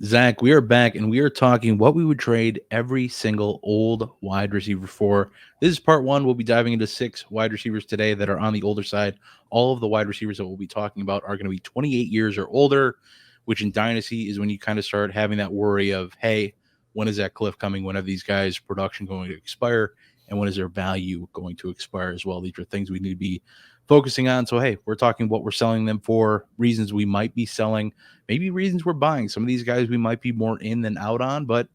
Zach, we are back and we are talking what we would trade every single old wide receiver for. This is part one. We'll be diving into 6 wide receivers today that are on the older side. All of the wide receivers that we'll be talking about are going to be 28 years or older, which in Dynasty is when you kind of start having that worry of, hey, when is that cliff coming? When are these guys' production going to expire? And when is their value going to expire as well? These are things we need to be focusing on. So, hey, we're talking what we're selling them for, reasons we might be selling, maybe reasons we're buying. Some of these guys we might be more in than out on, but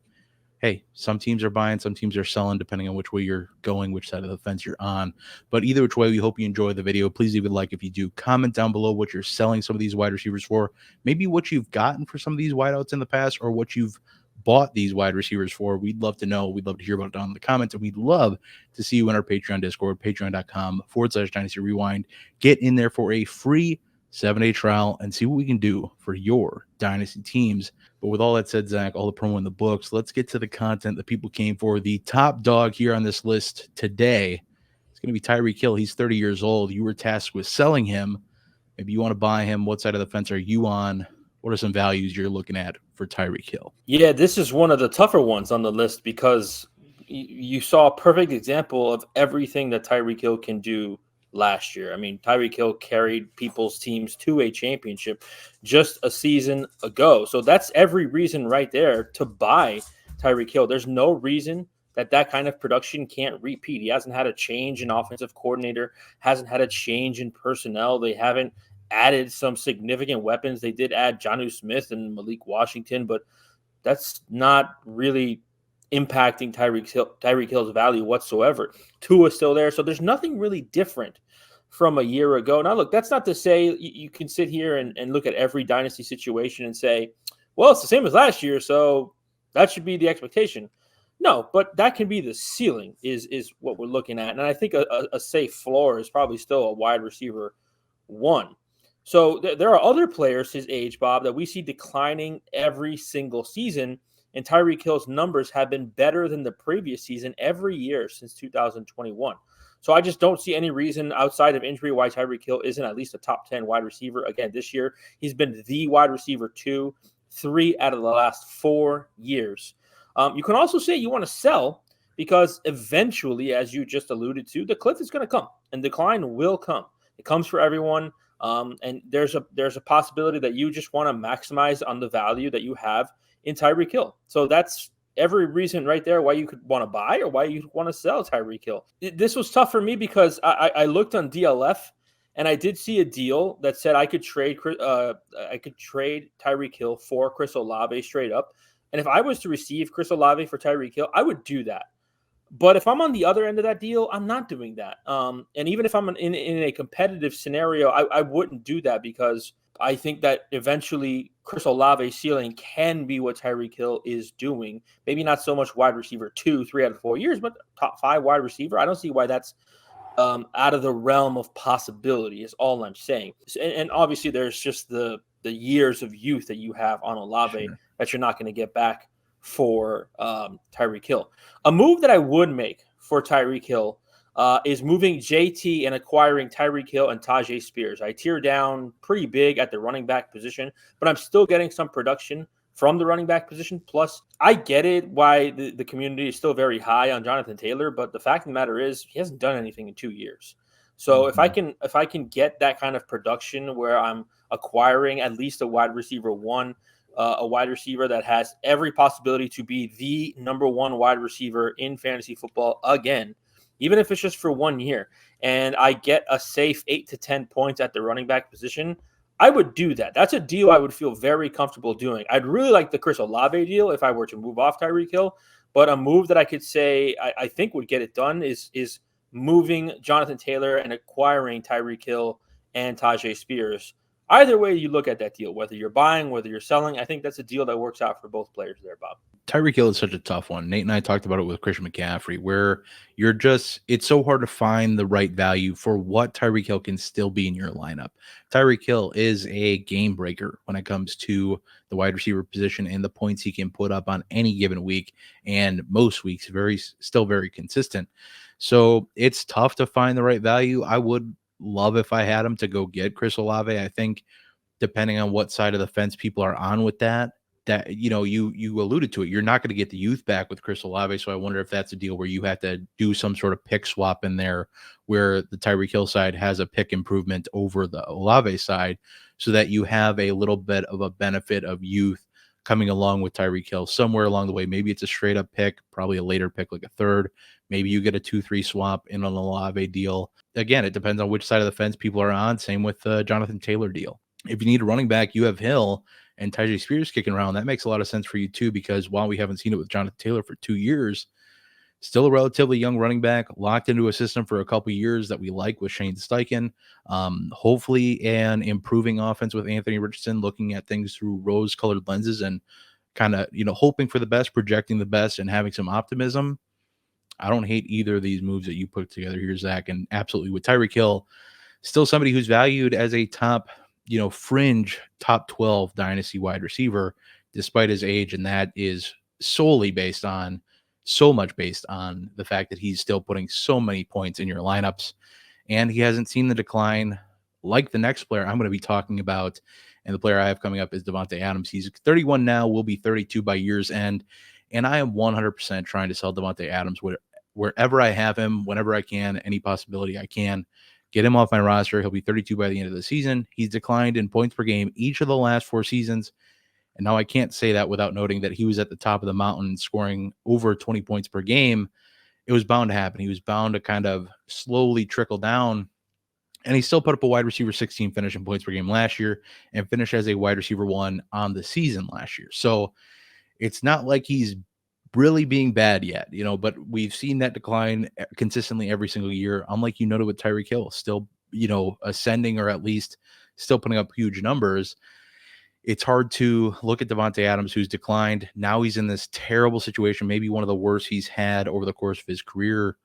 hey, some teams are buying, some teams are selling, depending on which way you're going, which side of the fence you're on. But either which way, we hope you enjoy the video. Please leave a like if you do. Comment down below what you're selling some of these wide receivers for, maybe what you've gotten for some of these wideouts in the past, or what you've bought these wide receivers for. We'd love to know. We'd love to hear about it down in the comments, and we'd love to see you in our Patreon Discord, patreon.com/Dynasty Rewind. Get in there for a free 7-day trial and see what we can do for your Dynasty teams. But with all that said, Zach, all the promo in the books, let's get to the content that people came for. The top dog here on this list today is going to be Tyreek Hill. He's 30 years old. You were tasked with selling him. Maybe you want to buy him. What side of the fence are you on? What are some values you're looking at for Tyreek Hill? Yeah, this is one of the tougher ones on the list because you saw a perfect example of everything that Tyreek Hill can do last year. I mean, Tyreek Hill carried people's teams to a championship just a season ago. So that's every reason right there to buy Tyreek Hill. There's no reason that kind of production can't repeat. He hasn't had a change in offensive coordinator, hasn't had a change in personnel. They haven't added some significant weapons. They did add Jonnu Smith and Malik Washington, but that's not really impacting Tyreek Hill's value whatsoever. Tua's still there, so there's nothing really different from a year ago. Now, look, that's not to say you can sit here and look at every dynasty situation and say, well, it's the same as last year, so that should be the expectation. No, but that can be the ceiling is what we're looking at. And I think a safe floor is probably still a wide receiver 1. So there are other players his age, Bob, that we see declining every single season, and Tyreek Hill's numbers have been better than the previous season every year since 2021. So I just don't see any reason outside of injury why Tyreek Hill isn't at least a top 10 wide receiver. Again, this year, he's been the wide receiver 2, 3 out of the last 4 years. You can also say you want to sell because eventually, as you just alluded to, the cliff is going to come and decline will come. It comes for everyone. And there's a possibility that you just want to maximize on the value that you have in Tyreek Hill. So that's every reason right there why you could want to buy or why you want to sell Tyreek Hill. This was tough for me because I looked on DLF and I did see a deal that said I could trade Tyreek Hill for Chris Olave straight up. And if I was to receive Chris Olave for Tyreek Hill, I would do that. But if I'm on the other end of that deal, I'm not doing that. And even if I'm in a competitive scenario, I wouldn't do that because I think that eventually Chris Olave's ceiling can be what Tyreek Hill is doing. Maybe not so much wide receiver 2, 3 out of 4 years, but top 5 wide receiver. I don't see why that's out of the realm of possibility is all I'm saying. And obviously there's just the years of youth that you have on Olave that you're not going to get back for Tyreek Hill. A move that I would make for Tyreek Hill is moving JT and acquiring Tyreek Hill and Tajay Spears. I tear down pretty big at the running back position, but I'm still getting some production from the running back position. Plus, I get it why the community is still very high on Jonathan Taylor, but the fact of the matter is he hasn't done anything in 2 years. So if I can get that kind of production where I'm acquiring at least a wide receiver 1, a wide receiver that has every possibility to be the number 1 wide receiver in fantasy football again, even if it's just for 1 year, and I get a safe 8 to 10 points at the running back position, I would do that. That's a deal I would feel very comfortable doing. I'd really like the Chris Olave deal if I were to move off Tyreek Hill, but a move that I could say I think would get it done is moving Jonathan Taylor and acquiring Tyreek Hill and Tajay Spears. Either way you look at that deal, whether you're buying, whether you're selling, I think that's a deal that works out for both players there, Bob. Tyreek Hill is such a tough one. Nate and I talked about it with Christian McCaffrey, where it's so hard to find the right value for what Tyreek Hill can still be in your lineup. Tyreek Hill is a game breaker when it comes to the wide receiver position and the points he can put up on any given week, and most weeks still very consistent. So it's tough to find the right value. I would love if I had him to go get Chris Olave. I think depending on what side of the fence people are on with that, that, you alluded to it. You're not going to get the youth back with Chris Olave. So I wonder if that's a deal where you have to do some sort of pick swap in there where the Tyreek Hill side has a pick improvement over the Olave side so that you have a little bit of a benefit of youth coming along with Tyreek Hill somewhere along the way. Maybe it's a straight up pick, probably a later pick, like a third. Maybe you get a 2-3 swap in an Olave deal. Again, it depends on which side of the fence people are on. Same with the Jonathan Taylor deal. If you need a running back, you have Hill and Tyjae Spears kicking around. That makes a lot of sense for you too, because while we haven't seen it with Jonathan Taylor for 2 years, still a relatively young running back, locked into a system for a couple of years that we like with Shane Steichen. Hopefully an improving offense with Anthony Richardson, looking at things through rose-colored lenses and kind of, hoping for the best, projecting the best, and having some optimism. I don't hate either of these moves that you put together here, Zach. And absolutely with Tyreek Hill, still somebody who's valued as a top, fringe top 12 dynasty wide receiver, despite his age. And that is solely based on the fact that he's still putting so many points in your lineups. And he hasn't seen the decline like the next player I'm going to be talking about. And the player I have coming up is Davante Adams. He's 31 now, will be 32 by year's end. And I am 100% trying to sell Davante Adams wherever I have him, whenever I can, any possibility I can. Get him off my roster. He'll be 32 by the end of the season. He's declined in points per game each of the last 4 seasons. And now I can't say that without noting that he was at the top of the mountain scoring over 20 points per game. It was bound to happen. He was bound to kind of slowly trickle down. And he still put up a wide receiver 16 finish in points per game last year and finished as a wide receiver 1 on the season last year. So it's not like he's really being bad yet, but we've seen that decline consistently every single year. Unlike you noted with Tyreek Hill, still, ascending or at least still putting up huge numbers. It's hard to look at Davante Adams, who's declined. Now he's in this terrible situation, maybe one of the worst he's had over the course of his career.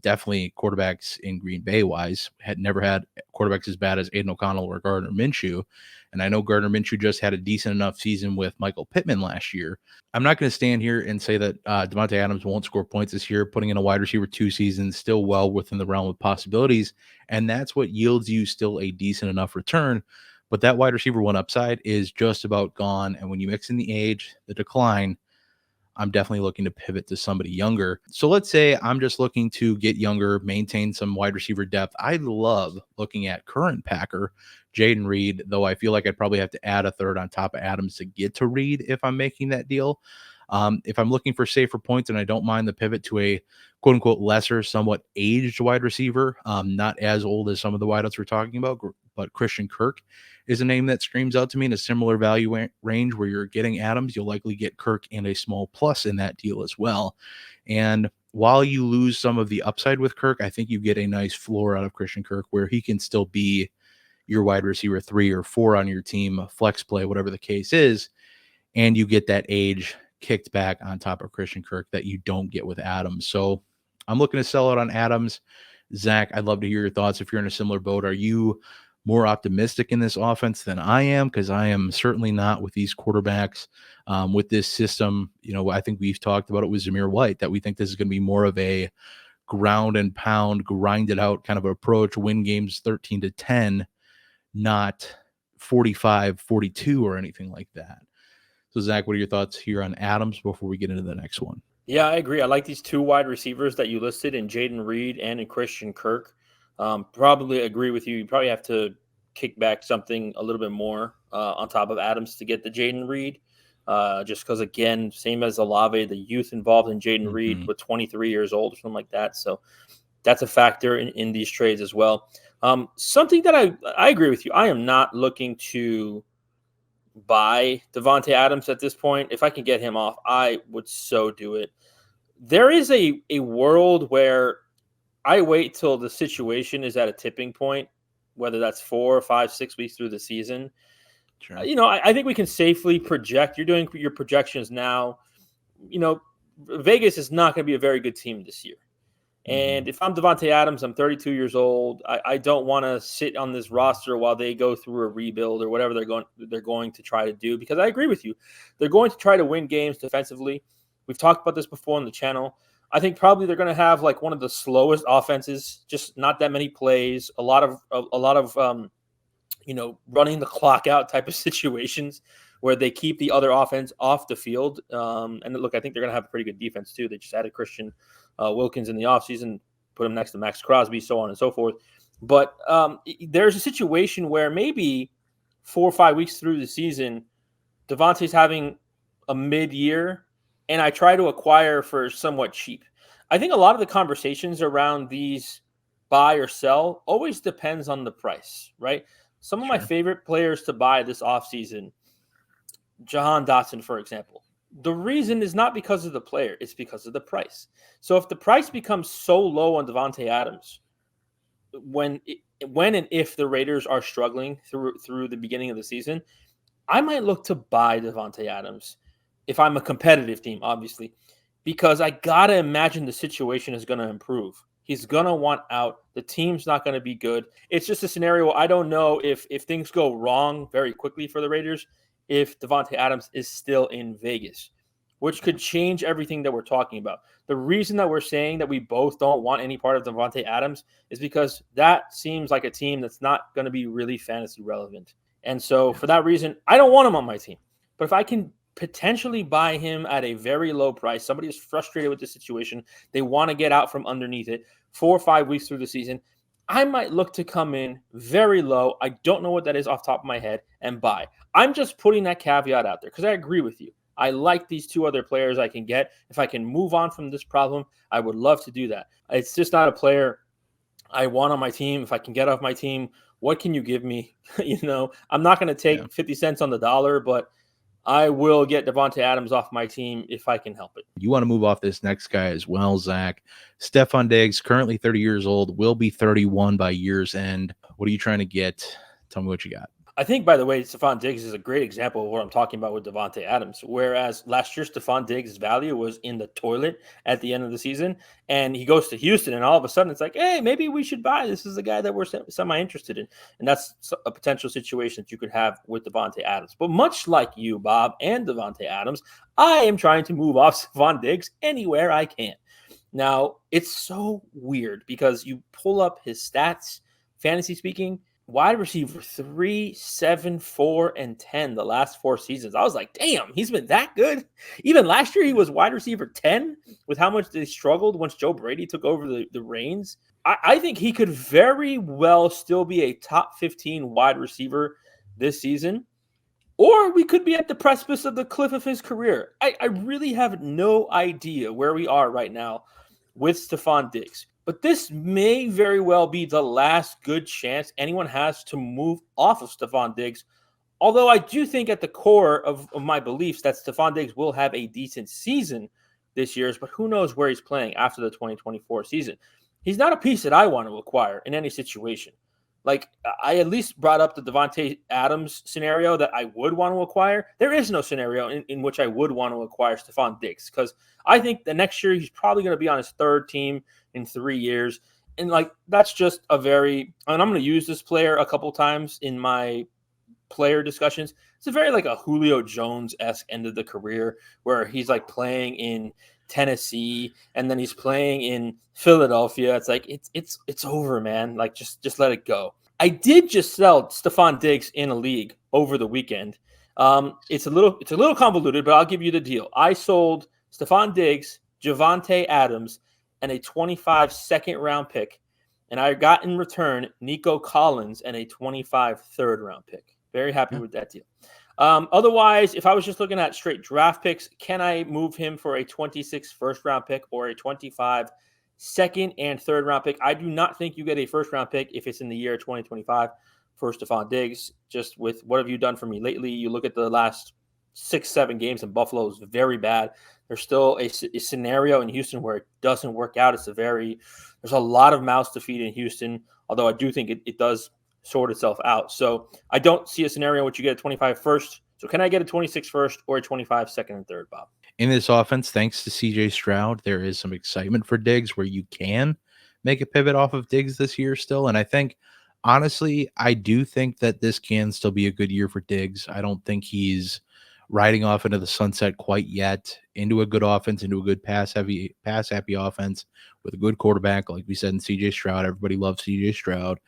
Definitely quarterbacks in Green Bay wise, had never had quarterbacks as bad as Aiden O'Connell or Gardner Minshew. And I know Gardner Minshew just had a decent enough season with Michael Pittman last year. I'm not going to stand here and say that Davante Adams won't score points this year, putting in a wide receiver 2 seasons, still well within the realm of possibilities. And that's what yields you still a decent enough return. But that wide receiver 1 upside is just about gone. And when you mix in the age, the decline, I'm definitely looking to pivot to somebody younger. So let's say I'm just looking to get younger, maintain some wide receiver depth. I love looking at current Packer, Jayden Reed, though I feel like I'd probably have to add a third on top of Adams to get to Reed if I'm making that deal. If I'm looking for safer points and I don't mind the pivot to a quote unquote lesser, somewhat aged wide receiver, not as old as some of the wideouts we're talking about, but Christian Kirk is a name that screams out to me in a similar value range where you're getting Adams. You'll likely get Kirk and a small plus in that deal as well. And while you lose some of the upside with Kirk, I think you get a nice floor out of Christian Kirk where he can still be your wide receiver 3 or 4 on your team, flex play, whatever the case is. And you get that age kicked back on top of Christian Kirk that you don't get with Adams. So I'm looking to sell out on Adams. Zach, I'd love to hear your thoughts. If you're in a similar boat, are you more optimistic in this offense than I am? Because I am certainly not with these quarterbacks, with this system. I think we've talked about it with Zamir White, that we think this is going to be more of a ground and pound, grind it out kind of approach, win games 13-10, not 45-42 or anything like that. So, Zach, what are your thoughts here on Adams before we get into the next one? Yeah, I agree. I like these 2 wide receivers that you listed in Jayden Reed and in Christian Kirk. Probably agree with you. You probably have to kick back something a little bit more on top of Adams to get the Jayden Reed. Just because, again, same as Olave, the youth involved in Jayden Reed with 23 years old or something like that. So that's a factor in these trades as well. Something that I agree with you. I am not looking to buy Davante Adams at this point. If I can get him off, I would so do it. There is a world where I wait till the situation is at a tipping point, whether that's 4, 5, 6 weeks through the season. Sure. I think we can safely project. You're doing your projections now. Vegas is not going to be a very good team this year. And if I'm Davante Adams, I'm 32 years old. I don't want to sit on this roster while they go through a rebuild or whatever they're going to try to do, because I agree with you. They're going to try to win games defensively. We've talked about this before on the channel. I think probably they're going to have like one of the slowest offenses, just not that many plays, a lot of running the clock out type of situations where they keep the other offense off the field. And look, I think they're going to have a pretty good defense too. They just added Christian Wilkins in the offseason, put him next to Max Crosby, so on and so forth. But there's a situation where maybe 4 or 5 weeks through the season, Davante's having a mid-year, and I try to acquire for somewhat cheap. I think a lot of the conversations around these buy or sell always depends on the price, right? Some of my favorite players to buy this offseason, Jahan Dotson, for example. The reason is not because of the player, it's because of the price. So if the price becomes so low on Davante Adams, when and if the Raiders are struggling through the beginning of the season, I might look to buy Davante Adams if I'm a competitive team, obviously, because I got to imagine the situation is going to improve. He's going to want out. The team's not going to be good. It's just a scenario. I don't know if things go wrong very quickly for the Raiders, if Davante Adams is still in Vegas, which could change everything that we're talking about. The reason that we're saying that we both don't want any part of Davante Adams is because that seems like a team that's not going to be really fantasy relevant. And so for that reason, I don't want him on my team. But if I can potentially buy him at a very low price, somebody is frustrated with the situation, they want to get out from underneath it 4 or 5 weeks through the season, I might look to come in very low. I don't know what that is off the top of my head and buy. I'm just putting that caveat out there because I agree with you. I like these two other players I can get. If I can move on from this problem, I would love to do that. It's just not a player I want on my team. If I can get off my team, what can you give me? I'm not going to take 50 cents on the dollar, but I will get Davante Adams off my team if I can help it. You want to move off this next guy as well, Zach. Stefon Diggs, currently 30 years old, will be 31 by year's end. What are you trying to get? Tell me what you got. I think, by the way, Stefon Diggs is a great example of what I'm talking about with Davante Adams. Whereas last year, Stefon Diggs' value was in the toilet at the end of the season, and he goes to Houston, and all of a sudden it's like, hey, maybe we should buy. This is the guy that we're semi-interested in. And that's a potential situation that you could have with Davante Adams. But much like you, Bob, and Davante Adams, I am trying to move off Stefon Diggs anywhere I can. Now, it's so weird because you pull up his stats, fantasy speaking, wide receiver 3, 7, 4, and 10 the last 4 seasons. I was like, damn, he's been that good. Even last year, he was wide receiver 10 with how much they struggled once Joe Brady took over the reins. I think he could very well still be a top 15 wide receiver this season. Or we could be at the precipice of the cliff of his career. I really have no idea where we are right now with Stefon Diggs. But this may very well be the last good chance anyone has to move off of Stefon Diggs. Although I do think at the core of my beliefs that Stefon Diggs will have a decent season this year, but who knows where he's playing after the 2024 season. He's not a piece that I want to acquire in any situation. Like, I at least brought up the Davante Adams scenario that I would want to acquire. There is no scenario in which I would want to acquire Stefon Diggs because I think the next year he's probably going to be on his 3rd team in 3 years. And, that's just and I'm going to use this player a couple times in my player discussions. It's a very, a Julio Jones-esque end of the career where he's, playing in Tennessee and then he's playing in Philadelphia. It's like it's over, man. Just let it go. I did just sell Stefon Diggs in a league over the weekend. It's a little convoluted, but I'll give you the deal. I sold Stefon Diggs, Davante Adams, and a 25 second-round pick, and I got in return Nico Collins and a 25 third-round pick. Very happy with that deal. Otherwise, if I was just looking at straight draft picks, can I move him for a 26 first-round pick or a 25 second and third-round pick? I do not think you get a first-round pick if it's in the year 2025 for Stefon Diggs. Just with what have you done for me lately? You look at the last 6-7 games in Buffalo is very bad. There's still a scenario in Houston where it doesn't work out. There's a lot of mouths to feed in Houston, although I do think it does sort itself out. So I don't see a scenario in which you get a 25 first. So can I get a 26 first or a 25 second and third, Bob? In this offense, thanks to CJ Stroud, there is some excitement for Diggs where you can make a pivot off of Diggs this year still. And I think, honestly, I do think that this can still be a good year for Diggs. I don't think he's riding off into the sunset quite yet, into a good offense, into a good pass-happy offense with a good quarterback. Like we said in CJ Stroud, everybody loves CJ Stroud,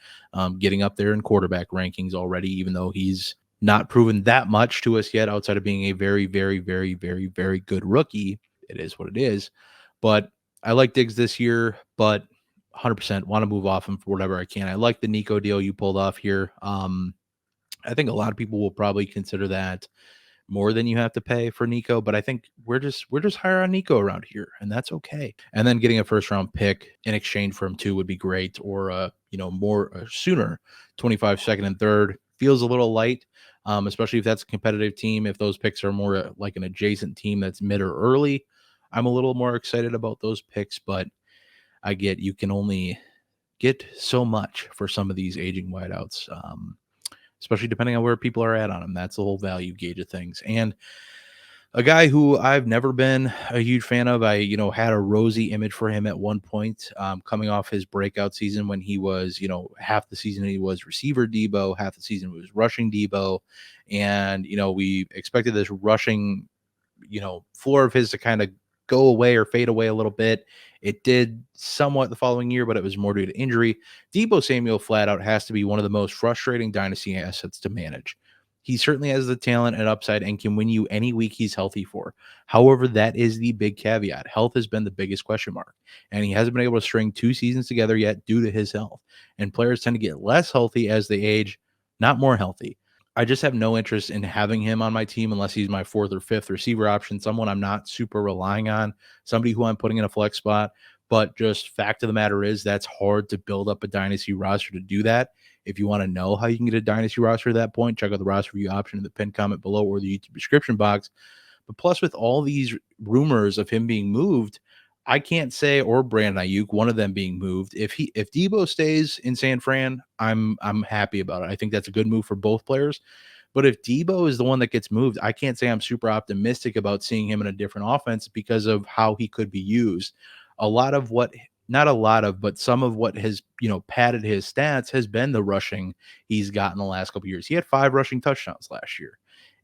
getting up there in quarterback rankings already, even though he's not proven that much to us yet outside of being a very, very, very, very, very good rookie. It is what it is. But I like Diggs this year, but 100% want to move off him for whatever I can. I like the Nico deal you pulled off here. I think a lot of people will probably consider that more than you have to pay for Nico, but I think we're just higher on Nico around here, and that's okay. And then getting a first round pick in exchange for him too would be great, or more sooner, 25 second and third feels a little light, especially if that's a competitive team. If those picks are more like an adjacent team that's mid or early, I'm a little more excited about those picks. But I get you can only get so much for some of these aging wideouts. Especially depending on where people are at on him. That's the whole value gauge of things. And a guy who I've never been a huge fan of, I had a rosy image for him at one point, coming off his breakout season when he was, half the season he was receiver Deebo, half the season was rushing Deebo, and we expected this rushing floor of his to kind of go away or fade away a little bit. It did somewhat the following year, but it was more due to injury. Deebo Samuel flat out has to be one of the most frustrating dynasty assets to manage. He certainly has the talent and upside and can win you any week he's healthy for. However, that is the big caveat. Health has been the biggest question mark, and he hasn't been able to string 2 seasons together yet due to his health. And players tend to get less healthy as they age, not more healthy. I just have no interest in having him on my team unless he's my 4th or 5th receiver option, someone I'm not super relying on, somebody who I'm putting in a flex spot. But just fact of the matter is that's hard to build up a dynasty roster to do that. If you want to know how you can get a dynasty roster at that point, check out the roster view option in the pinned comment below or the YouTube description box. But plus, with all these rumors of him being moved, I can't say, or Brandon Ayuk, one of them being moved. If Deebo stays in San Fran, I'm happy about it. I think that's a good move for both players. But if Deebo is the one that gets moved, I can't say I'm super optimistic about seeing him in a different offense because of how he could be used. A lot of what, not a lot of, but some of what has, padded his stats has been the rushing he's gotten the last couple of years. He had 5 rushing touchdowns last year,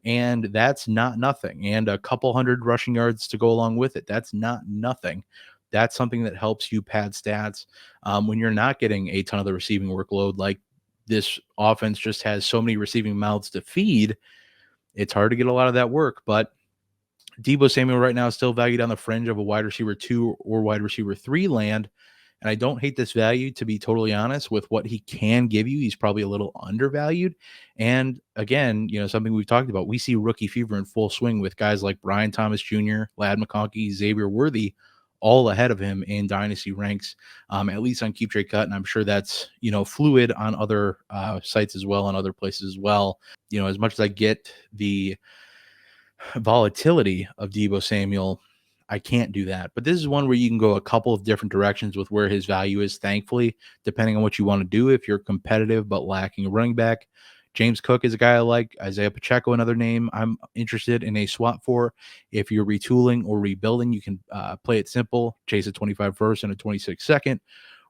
and that's not nothing. And a couple hundred rushing yards to go along with it. That's not nothing. That's something that helps you pad stats when you're not getting a ton of the receiving workload. Like this offense just has so many receiving mouths to feed. It's hard to get a lot of that work, but Deebo Samuel right now is still valued on the fringe of a wide receiver 2 or wide receiver 3 land. And I don't hate this value, to be totally honest, with what he can give you. He's probably a little undervalued. And again, something we've talked about, we see rookie fever in full swing with guys like Brian Thomas Jr., Lad McConkey, Xavier Worthy, all ahead of him in dynasty ranks, at least on Keep Trade Cut. And I'm sure that's, fluid on other sites as well, and other places as well. As much as I get the volatility of Deebo Samuel, I can't do that. But this is one where you can go a couple of different directions with where his value is, thankfully, depending on what you want to do. If you're competitive but lacking a running back, James Cook is a guy I like. Isaiah Pacheco, another name I'm interested in a swap for. If you're retooling or rebuilding, you can play it simple, chase a 25 first and a 26 second,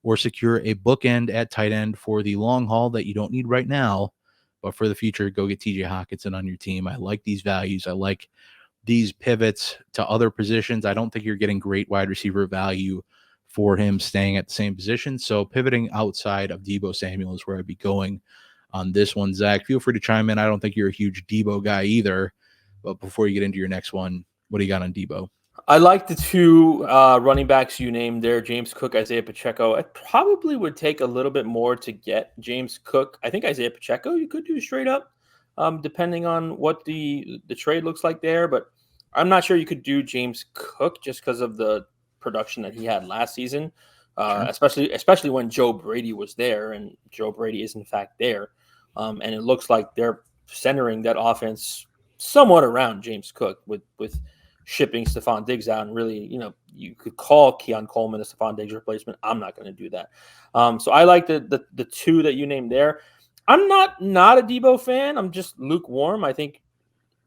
or secure a bookend at tight end for the long haul that you don't need right now. But for the future, go get TJ Hockenson on your team. I like these values. I like these pivots to other positions. I don't think you're getting great wide receiver value for him staying at the same position. So pivoting outside of Deebo Samuel is where I'd be going on this one. Zach, feel free to chime in. I don't think you're a huge Deebo guy either. But before you get into your next one, what do you got on Deebo? I like the 2 running backs you named there, James Cook, Isaiah Pacheco. It probably would take a little bit more to get James Cook. I think Isaiah Pacheco you could do straight up, depending on what the trade looks like there. But I'm not sure you could do James Cook just because of the production that he had last season, Sure. especially when Joe Brady was there, and Joe Brady is in fact there. And it looks like they're centering that offense somewhat around James Cook with shipping Stefon Diggs out, and really, you could call Keon Coleman a Stefon Diggs replacement. I'm not going to do that. So I like the 2 that you named there. I'm not a Deebo fan. I'm just lukewarm. I think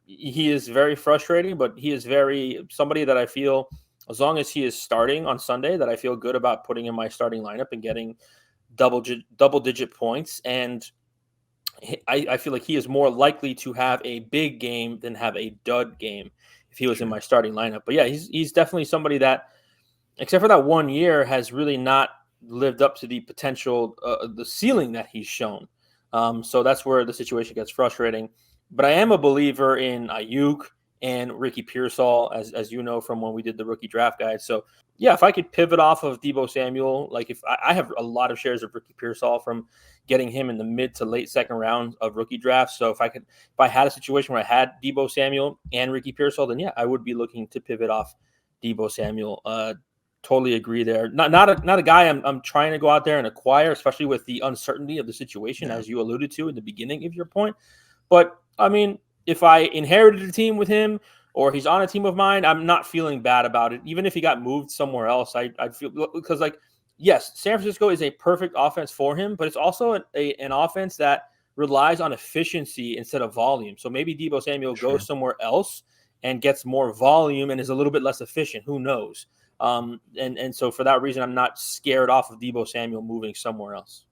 he is very frustrating, but he is somebody that I feel, as long as he is starting on Sunday, that I feel good about putting in my starting lineup and getting double digit points. And I feel like he is more likely to have a big game than have a dud game if he was in my starting lineup. But yeah, he's definitely somebody that, except for that 1 year, has really not lived up to the potential, the ceiling that he's shown. So that's where the situation gets frustrating. But I am a believer in Ayuk and Ricky Pearsall, as you know from when we did the rookie draft guide. So yeah, if I could pivot off of Deebo Samuel, like if I have a lot of shares of Ricky Pearsall from getting him in the mid to late second round of rookie drafts. So if I had a situation where I had Deebo Samuel and Ricky Pearsall, then yeah, I would be looking to pivot off Deebo Samuel. Totally agree there. Not a guy I'm trying to go out there and acquire, especially with the uncertainty of the situation, as you alluded to in the beginning of your point. But I mean, if I inherited a team with him or he's on a team of mine, I'm not feeling bad about it. Even if he got moved somewhere else, I'd feel, because like, yes, San Francisco is a perfect offense for him, but it's also an offense that relies on efficiency instead of volume. So maybe Deebo Samuel goes somewhere else and gets more volume and is a little bit less efficient. Who knows? And so for that reason, I'm not scared off of Deebo Samuel moving somewhere else.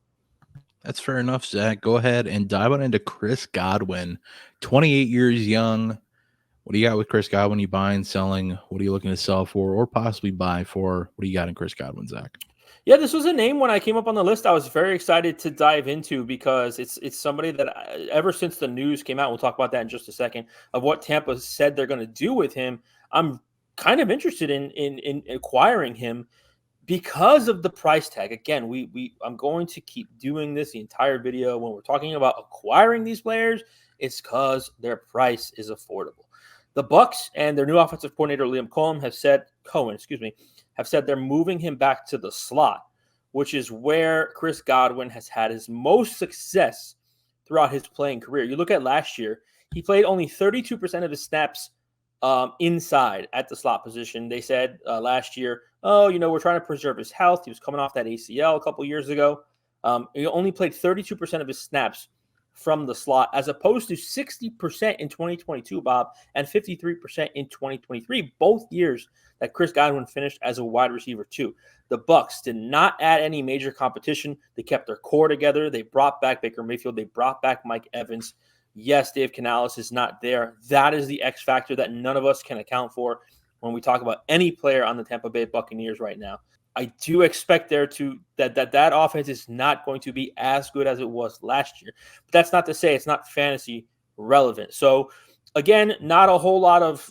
That's fair enough, Zach. Go ahead and dive on into Chris Godwin, 28 years young. What do you got with Chris Godwin? You buying, selling? What are you looking to sell for or possibly buy for? What do you got in Chris Godwin, Zach? Yeah, this was a name when I came up on the list I was very excited to dive into because it's somebody that ever since the news came out, we'll talk about that in just a second, of what Tampa said they're going to do with him. I'm kind of interested in acquiring him because of the price tag. Again, I'm going to keep doing this the entire video when we're talking about acquiring these players. It's because their price is affordable. The Bucs and their new offensive coordinator Liam Cohen have said they're moving him back to the slot, which is where Chris Godwin has had his most success throughout his playing career. You look at last year, he played only 32% of his snaps inside at the slot position. They said last year, we're trying to preserve his health. He was coming off that ACL a couple years ago. He only played 32% of his snaps from the slot, as opposed to 60% in 2022, Bob, and 53% in 2023, both years that Chris Godwin finished as a wide receiver too. The Bucs did not add any major competition. They kept their core together. They brought back Baker Mayfield. They brought back Mike Evans. Yes, Dave Canales is not there. That is the X factor that none of us can account for when we talk about any player on the Tampa Bay Buccaneers right now. I do expect that offense is not going to be as good as it was last year. But that's not to say it's not fantasy relevant. So, again, not a whole lot of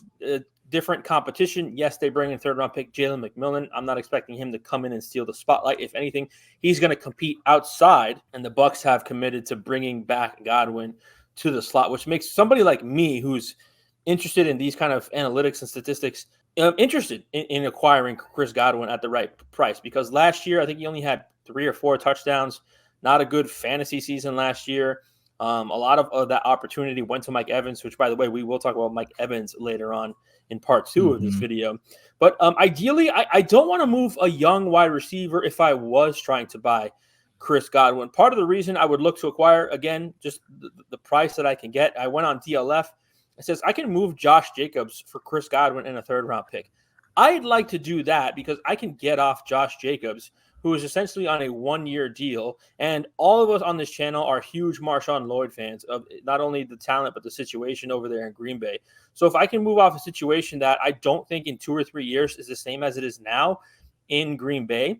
different competition. Yes, they bring in third-round pick Jalen McMillan. I'm not expecting him to come in and steal the spotlight. If anything, he's going to compete outside, and the Bucs have committed to bringing back Godwin to the slot, which makes somebody like me who's interested in these kind of analytics and statistics interested in acquiring Chris Godwin at the right price, because last year I think he only had 3 or 4 touchdowns. Not a good fantasy season last year. A lot of that opportunity went to Mike Evans, which, by the way, we will talk about Mike Evans later on in part 2 of this video. But ideally, I don't want to move a young wide receiver if I was trying to buy Chris Godwin. Part of the reason I would look to acquire, again, just the price that I can get. I went on DLF. It says I can move Josh Jacobs for Chris Godwin in a third-round pick. I'd like to do that because I can get off Josh Jacobs, who is essentially on a 1-year deal. And all of us on this channel are huge Marshawn Lloyd fans of not only the talent, but the situation over there in Green Bay. So if I can move off a situation that I don't think in 2 or 3 years is the same as it is now in Green Bay,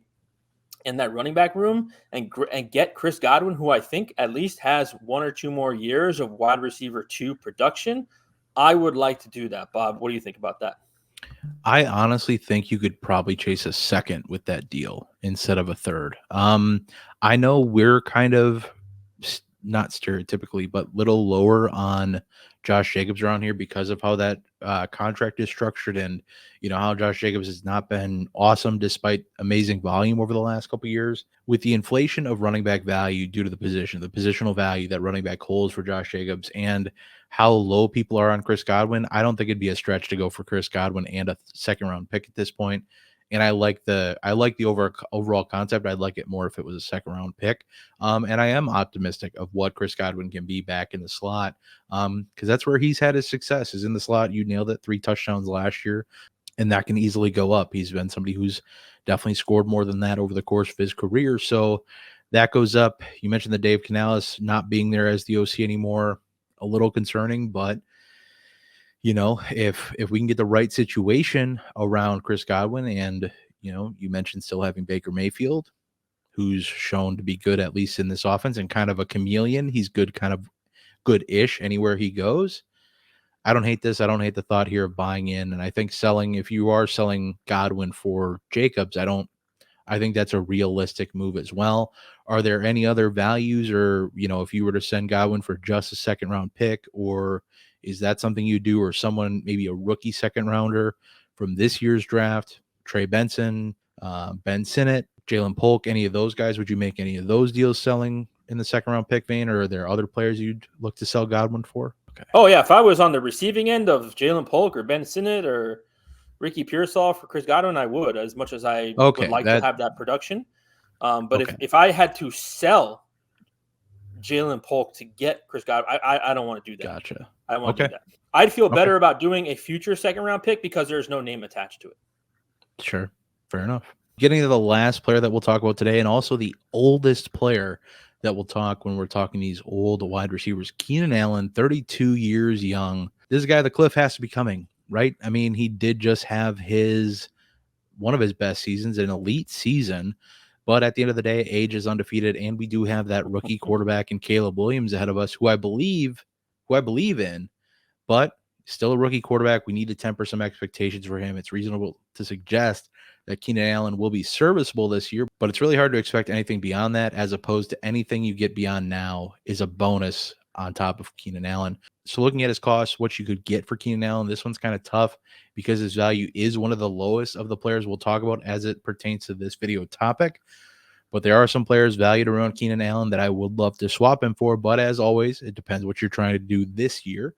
in that running back room, and get Chris Godwin, who I think at least has 1 or 2 more years of wide receiver 2 production, I would like to do that. Bob, what do you think about that? I honestly think you could probably chase a second with that deal instead of a third. I know we're kind of not stereotypically, but little lower on Josh Jacobs around here because of how that contract is structured, and how Josh Jacobs has not been awesome despite amazing volume over the last couple of years. With the inflation of running back value due to the positional value that running back holds for Josh Jacobs, and how low people are on Chris Godwin, I don't think it'd be a stretch to go for Chris Godwin and a second-round pick at this point. And I like the overall concept. I'd like it more if it was a second-round pick. And I am optimistic of what Chris Godwin can be back in the slot, because that's where he's had his success, is in the slot. You nailed it, 3 touchdowns last year, and that can easily go up. He's been somebody who's definitely scored more than that over the course of his career. So that goes up. You mentioned the Dave Canales not being there as the OC anymore. A little concerning, but if we can get the right situation around Chris Godwin, and you mentioned still having Baker Mayfield, who's shown to be good at least in this offense and kind of a chameleon. He's good kind of good-ish anywhere he goes. I don't hate this. I don't hate the thought here of buying in. And I think if you are selling Godwin for Jacobs, I think that's a realistic move as well. Are there any other values, or, if you were to send Godwin for just a second round pick, or is that something you do, or someone, maybe a rookie second rounder from this year's draft, Trey Benson, Ben Sinnott, Jalen Polk, any of those guys? Would you make any of those deals selling in the second round pick vein, or are there other players you'd look to sell Godwin for? Okay. Oh, yeah. If I was on the receiving end of Jalen Polk or Ben Sinnott or Ricky Pearsall for Chris Godwin, I would, as much as I would like to have that production. But if I had to sell Jalen Polk to get Chris Godwin, I don't want to do that. Gotcha. I don't want to do that. I'd feel better about doing a future second round pick because there's no name attached to it. Sure. Fair enough. Getting to the last player that we'll talk about today, and also the oldest player that we'll talk when we're talking these old wide receivers, Keenan Allen, 32 years young. This guy, the cliff has to be coming, right? I mean, he did just have one of his best seasons, an elite season. But at the end of the day, age is undefeated, and we do have that rookie quarterback in Caleb Williams ahead of us, who I believe in, but still a rookie quarterback. We need to temper some expectations for him. It's reasonable to suggest that Keenan Allen will be serviceable this year, but it's really hard to expect anything beyond that, as opposed to anything you get beyond now is a bonus on top of Keenan Allen. So looking at his costs, what you could get for Keenan Allen, this one's kind of tough because his value is one of the lowest of the players we'll talk about as it pertains to this video topic. But there are some players valued around Keenan Allen that I would love to swap him for. But as always, it depends what you're trying to do this year.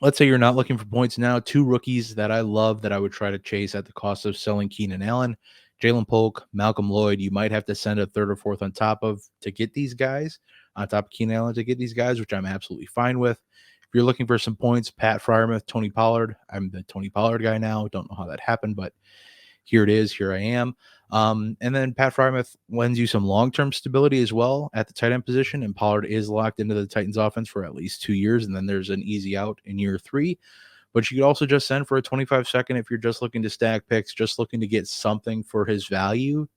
Let's say you're not looking for points now. Two rookies that I love that I would try to chase at the cost of selling Keenan Allen: Jalen Polk, Malcolm Lloyd. You might have to send a third or fourth on top of to get these guys, on top of Keenan Allen to get these guys, which I'm absolutely fine with. If you're looking for some points, Pat Freiermuth, Tony Pollard. I'm the Tony Pollard guy now. Don't know how that happened, but here it is. Here I am. And then Pat Freiermuth lends you some long-term stability as well at the tight end position, and Pollard is locked into the Titans offense for at least 2 years, and then there's an easy out in year 3. But you could also just send for a 25-second if you're just looking to stack picks, just looking to get something for his value.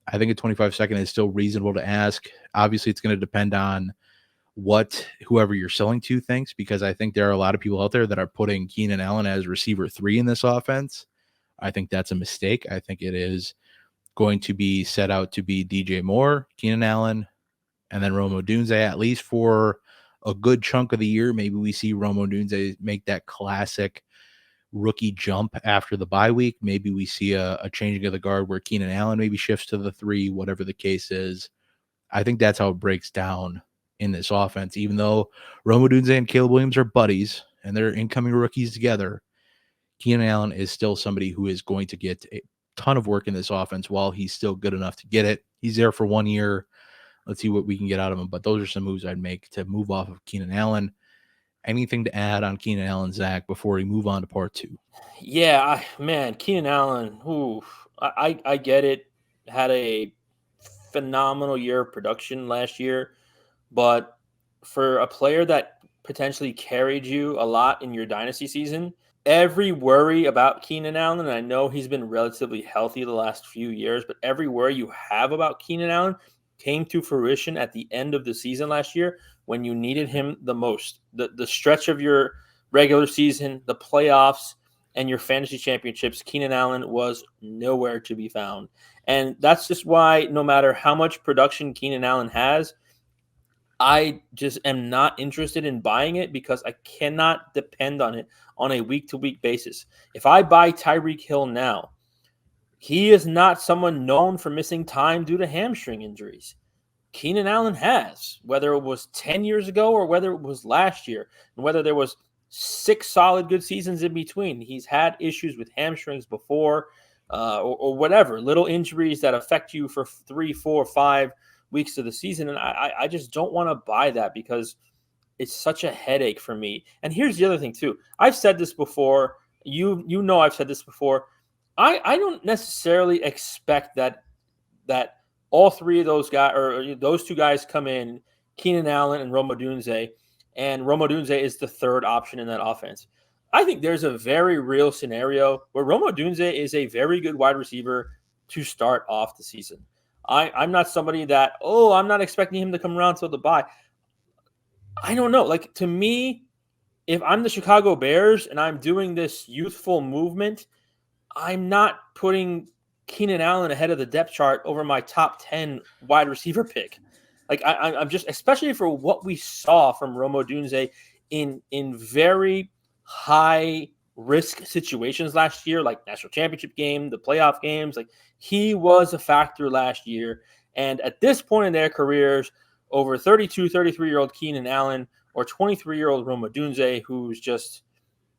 I think a 25-second is still reasonable to ask. Obviously, it's going to depend on what whoever you're selling to thinks, because I think there are a lot of people out there that are putting Keenan Allen as receiver 3 in this offense. I think that's a mistake. I think it is going to be set out to be DJ Moore, Keenan Allen, and then Rome Odunze, at least for a good chunk of the year. Maybe we see Rome Odunze make that classic rookie jump after the bye week. Maybe we see a changing of the guard where Keenan Allen maybe shifts to the 3, whatever the case is. I think that's how it breaks down in this offense. Even though Rome Odunze and Caleb Williams are buddies and they're incoming rookies together, Keenan Allen is still somebody who is going to get a ton of work in this offense while he's still good enough to get it. He's there for 1 year. Let's see what we can get out of him. But those are some moves I'd make to move off of Keenan Allen. Anything to add on Keenan Allen, Zach, before we move on to part 2? Yeah, man, Keenan Allen, I get it. Had a phenomenal year of production last year, but for a player that potentially carried you a lot in your dynasty season, every worry about Keenan Allen, and I know he's been relatively healthy the last few years, but every worry you have about Keenan Allen came to fruition at the end of the season last year when you needed him the most. The stretch of your regular season, the playoffs, and your fantasy championships, Keenan Allen was nowhere to be found. And that's just why no matter how much production Keenan Allen has, I just am not interested in buying it because I cannot depend on it on a week-to-week basis. If I buy Tyreek Hill now, he is not someone known for missing time due to hamstring injuries. Keenan Allen has, whether it was 10 years ago or whether it was last year, and whether there was 6 solid good seasons in between. He's had issues with hamstrings before or whatever, little injuries that affect you for 3, 4, 5 weeks of the season. And I just don't want to buy that because it's such a headache for me. And here's the other thing too. I've said this before. You know I've said this before. I don't necessarily expect that all 3 of those guys or those 2 guys come in, Keenan Allen and Rome Odunze, and Rome Odunze is the 3rd option in that offense. I think there's a very real scenario where Rome Odunze is a very good wide receiver to start off the season. I'm not somebody that, I'm not expecting him to come around till the bye. I don't know. Like, to me, if I'm the Chicago Bears and I'm doing this youthful movement, I'm not putting Keenan Allen ahead of the depth chart over my top 10 wide receiver pick. Like, I'm just, especially for what we saw from Rome Odunze in very high risk situations last year, like national championship game, the playoff games. Like, he was a factor last year. And at this point in their careers, over 32, 33-year-old Keenan Allen or 23-year-old Rome Odunze, who's just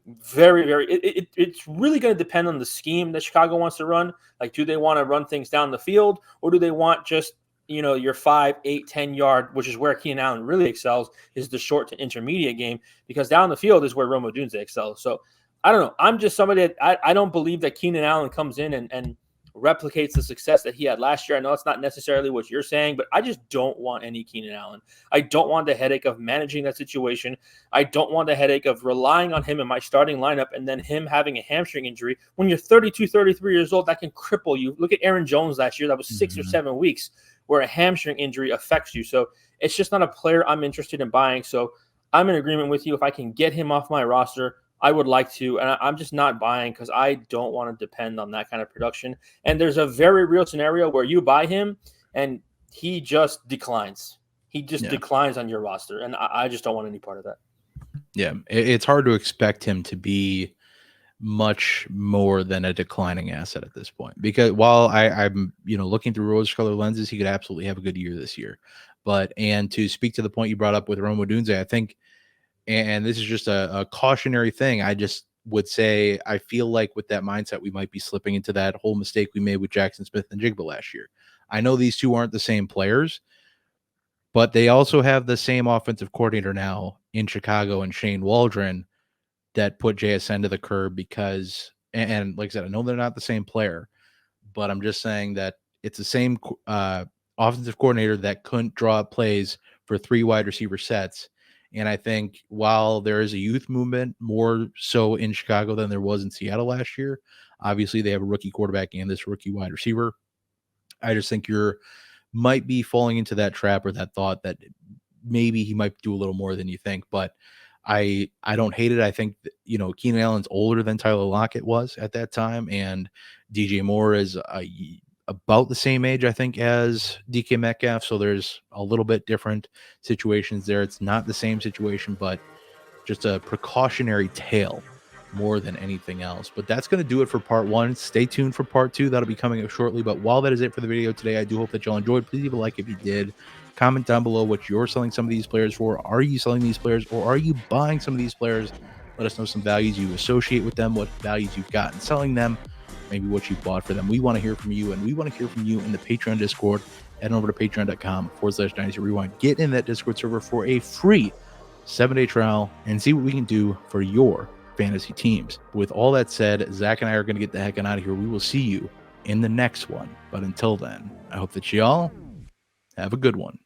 very, very. It's really going to depend on the scheme that Chicago wants to run. Like, do they want to run things down the field, or do they want just your 5, 8, 10 yard, which is where Keenan Allen really excels, is the short to intermediate game, because down the field is where Rome Odunze excels. So I don't know. I'm just somebody that I don't believe that Keenan Allen comes in and replicates the success that he had last year. I know it's not necessarily what you're saying, but I just don't want any Keenan Allen. I don't want the headache of managing that situation. I don't want the headache of relying on him in my starting lineup and then him having a hamstring injury. When you're 32, 33 years old, that can cripple you. Look at Aaron Jones last year. That was 6 or 7 weeks where a hamstring injury affects you. So it's just not a player I'm interested in buying. So I'm in agreement with you. If I can get him off my roster, I would like to, and I'm just not buying because I don't want to depend on that kind of production. And there's a very real scenario where you buy him and he just declines. He just declines on your roster, and I just don't want any part of that. Yeah, it's hard to expect him to be much more than a declining asset at this point, because while I'm looking through rose-colored lenses, he could absolutely have a good year this year. And to speak to the point you brought up with Rome Odunze, I think, and this is just a cautionary thing, I just would say I feel like with that mindset, we might be slipping into that whole mistake we made with Jackson Smith and Jigba last year. I know these two aren't the same players, but they also have the same offensive coordinator now in Chicago and Shane Waldron that put JSN to the curb because, and like I said, I know they're not the same player, but I'm just saying that it's the same offensive coordinator that couldn't draw up plays for 3 wide receiver sets. And I think while there is a youth movement more so in Chicago than there was in Seattle last year, obviously they have a rookie quarterback and this rookie wide receiver. I just think you're might be falling into that trap or that thought that maybe he might do a little more than you think. But I don't hate it. I think Keenan Allen's older than Tyler Lockett was at that time, and DJ Moore is about the same age, I think, as DK Metcalf. So there's a little bit different situations there. It's not the same situation, but just a precautionary tale more than anything else. But that's going to do it for part 1. Stay tuned for part 2. That'll be coming up shortly. But while that is it for the video today, I do hope that y'all enjoyed. Please leave a like if you did. Comment down below what you're selling some of these players for. Are you selling these players, or are you buying some of these players? Let us know some values you associate with them, what values you've gotten selling them, maybe what you bought for them. We want to hear from you, and we want to hear from you in the Patreon Discord. Head over to patreon.com/Dynasty Rewind. Get in that Discord server for a free 7-day trial and see what we can do for your fantasy teams. With all that said, Zach and I are going to get the heck out of here. We will see you in the next one. But until then, I hope that y'all have a good one.